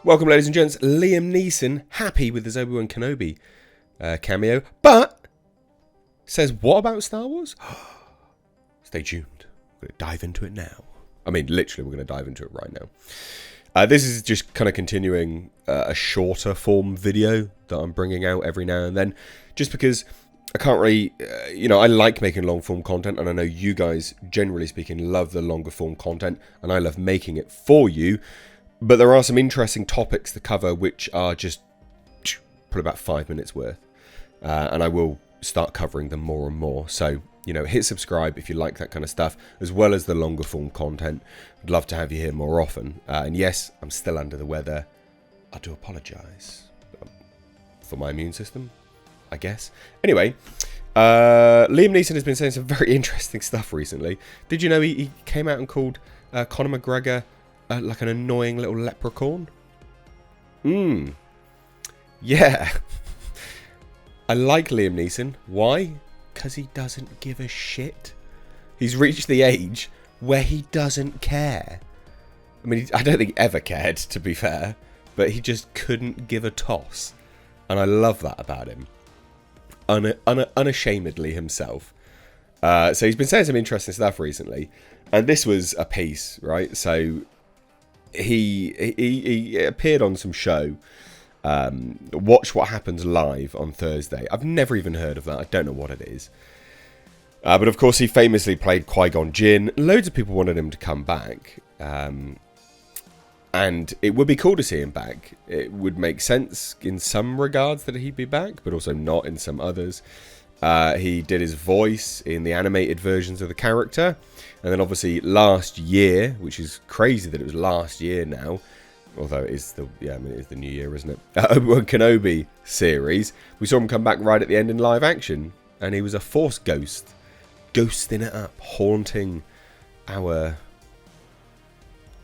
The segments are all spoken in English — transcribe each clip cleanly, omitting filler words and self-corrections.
Welcome, ladies and gents. Liam Neeson, happy with his Obi-Wan Kenobi cameo, but says what about Star Wars? Stay tuned. We're going to dive into it now. I mean, literally, we're going to dive into it right now. This is just kind of continuing a shorter form video that I'm bringing out every now and then, just because I can't really, I like making long form content, and I know you guys, generally speaking, love the longer form content, and I love making it for you. But there are some interesting topics to cover which are just probably about 5 minutes worth. And I will start covering them more and more. So, hit subscribe if you like that kind of stuff, as well as the longer form content. I'd love to have you here more often. And yes, I'm still under the weather. I do apologise for my immune system, I guess. Anyway, Liam Neeson has been saying some very interesting stuff recently. Did you know he came out and called Conor McGregor like an annoying little leprechaun? Yeah. I like Liam Neeson. Why? Because he doesn't give a shit. He's reached the age where he doesn't care. I mean, I don't think he ever cared, to be fair, but he just couldn't give a toss. And I love that about him. Unashamedly himself. So he's been saying some interesting stuff recently. And this was a piece, right? So he appeared on some show, Watch What Happens Live on Thursday. I've never even heard of that. I don't know what it is. But of course he famously played Qui-Gon Jinn. Loads of people wanted him to come back. And it would be cool to see him back. It would make sense in some regards that he'd be back, but also not in some others. He did his voice in the animated versions of the character. And then obviously last year, which is crazy that it was last year now, although it is it is the new year, isn't it? Obi-Wan Kenobi series, we saw him come back right at the end in live action, and he was a Force ghost, ghosting it up, haunting our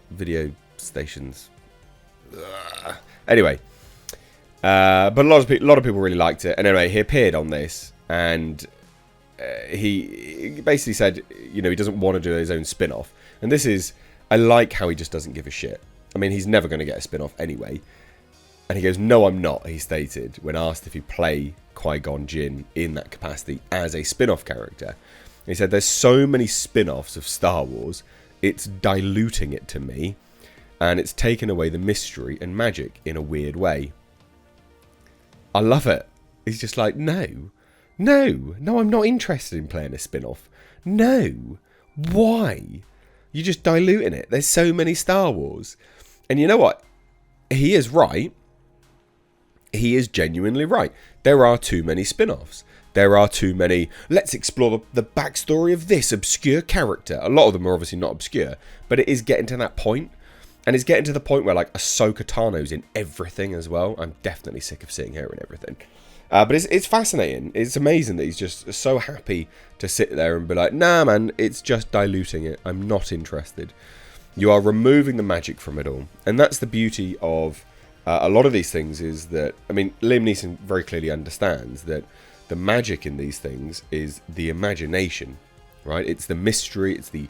video stations. Ugh. Anyway, but a lot of people really liked it. And anyway, he appeared on this, and he basically said, he doesn't want to do his own spin-off. And this is, I like how he just doesn't give a shit. I mean, he's never going to get a spin-off anyway. And he goes, no, I'm not, he stated, when asked if he'd play Qui-Gon Jinn in that capacity as a spin-off character. He said, there's so many spin-offs of Star Wars, it's diluting it to me, and it's taken away the mystery and magic in a weird way. I love it. He's just like, no, I'm not interested in playing a spin-off. No. Why? You're just diluting it. There's so many Star Wars. And you know what? He is right. He is genuinely right. There are too many spin-offs. There are too many, let's explore the backstory of this obscure character. A lot of them are obviously not obscure, but it is getting to that point. And it's getting to the point where, like, Ahsoka Tano's in everything as well. I'm definitely sick of seeing her in everything. But it's fascinating. It's amazing that he's just so happy to sit there and be like, nah, man, it's just diluting it. I'm not interested. You are removing the magic from it all. And that's the beauty of a lot of these things, is that, I mean, Liam Neeson very clearly understands that the magic in these things is the imagination, right? It's the mystery. It's the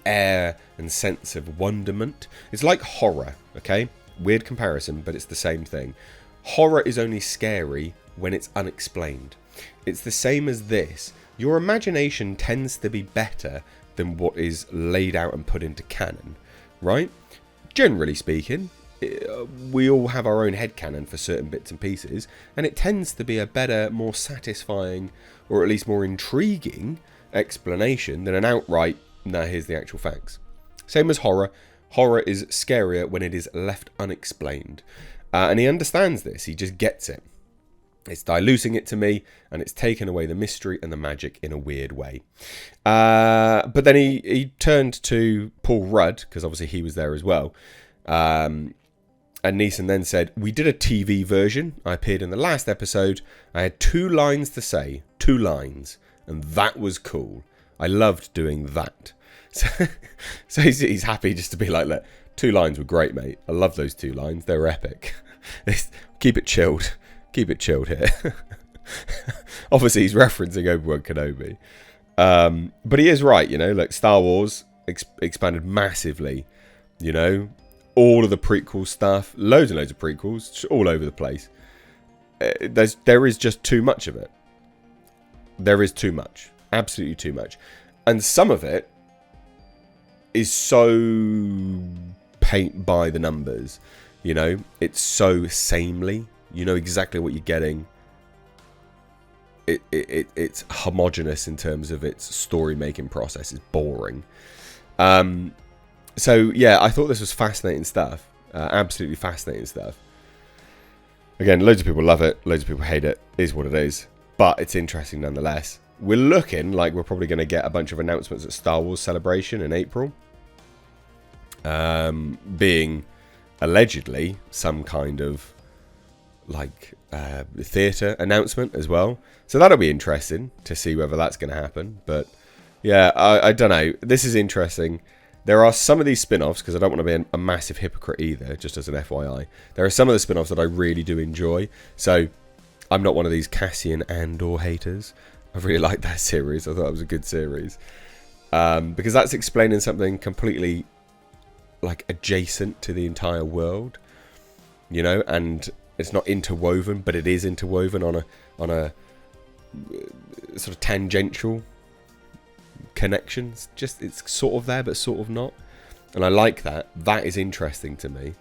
air and sense of wonderment. It's like horror, okay? Weird comparison, but it's the same thing. Horror is only scary when it's unexplained. It's the same as this. Your imagination tends to be better than what is laid out and put into canon, right? Generally speaking, we all have our own headcanon for certain bits and pieces, and it tends to be a better, more satisfying, or at least more intriguing explanation than an outright, nah, here's the actual facts. Same as horror. Horror is scarier when it is left unexplained. And he understands this. He just gets it. It's diluting it to me, and it's taken away the mystery and the magic in a weird way. But then he turned to Paul Rudd, because obviously he was there as well. And Neeson then said, we did a TV version. I appeared in the last episode. I had 2 lines to say. 2 lines. And that was cool. I loved doing that. So he's happy just to be like, look, 2 lines were great, mate. I love those 2 lines. They were epic. Keep it chilled. Keep it chilled here. Obviously, he's referencing Obi-Wan Kenobi. But he is right, like Star Wars expanded massively, all of the prequel stuff, loads and loads of prequels, all over the place. There is just too much of it. There is too much. Absolutely too much. And some of it is so paint by the numbers. You know, it's so samely. You know exactly what you're getting. It's homogenous in terms of its story making process. It's boring. So yeah, I thought this was fascinating stuff. Absolutely fascinating stuff. Again, loads of people love it. Loads of people hate it. Is what it is. But it's interesting nonetheless. We're looking like we're probably going to get a bunch of announcements at Star Wars Celebration in April. Being allegedly some kind of like theatre announcement as well. So that'll be interesting to see whether that's going to happen. But yeah, I don't know. This is interesting. There are some of these spin-offs, because I don't want to be a massive hypocrite either, just as an FYI. There are some of the spin-offs that I really do enjoy. So I'm not one of these Cassian Andor haters. I really liked that series. I thought it was a good series. Because that's explaining something completely like adjacent to the entire world. You know, and it's not interwoven, but it is interwoven on a sort of tangential connections. Just it's sort of there but sort of not, and I like that. That is interesting to me.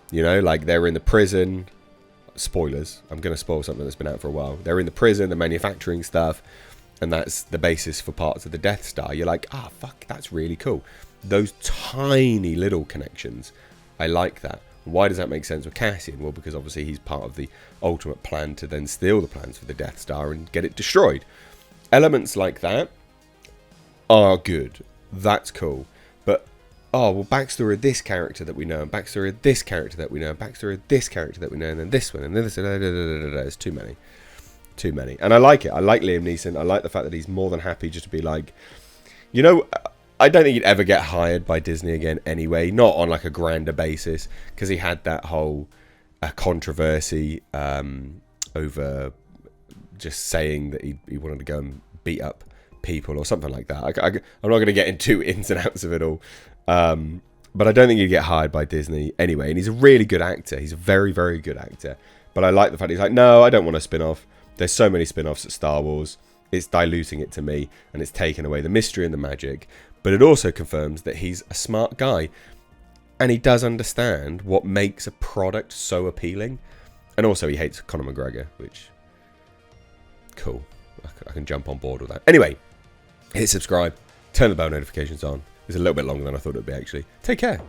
You know, like they're in the prison. Spoilers, I'm going to spoil something that's been out for a while. They're in the prison, the manufacturing stuff, and that's the basis for parts of the Death Star. You're like, fuck, that's really cool. Those tiny little connections, I like that. Why does that make sense with Cassian? Well, because obviously he's part of the ultimate plan to then steal the plans for the Death Star and get it destroyed. Elements like that are good. That's cool. But, backstory of this character that we know, and backstory of this character that we know, and backstory of this character that we know, and then this one, and then this, there's too many. Too many. And I like it. I like Liam Neeson. I like the fact that he's more than happy just to be like, you know, I don't think he'd ever get hired by Disney again anyway, not on like a grander basis, because he had that whole controversy over just saying that he wanted to go and beat up people or something like that. I'm not going to get into ins and outs of it all, but I don't think he'd get hired by Disney anyway, and he's a really good actor. He's a very, very good actor, but I like the fact he's like, no, I don't want a spin-off. There's so many spin-offs at Star Wars. It's diluting it to me, and it's taken away the mystery and the magic. But it also confirms that he's a smart guy, and he does understand what makes a product so appealing. And also he hates Conor McGregor, which, cool. I can jump on board with that. Anyway, hit subscribe, turn the bell notifications on. It's a little bit longer than I thought it would be, actually. Take care.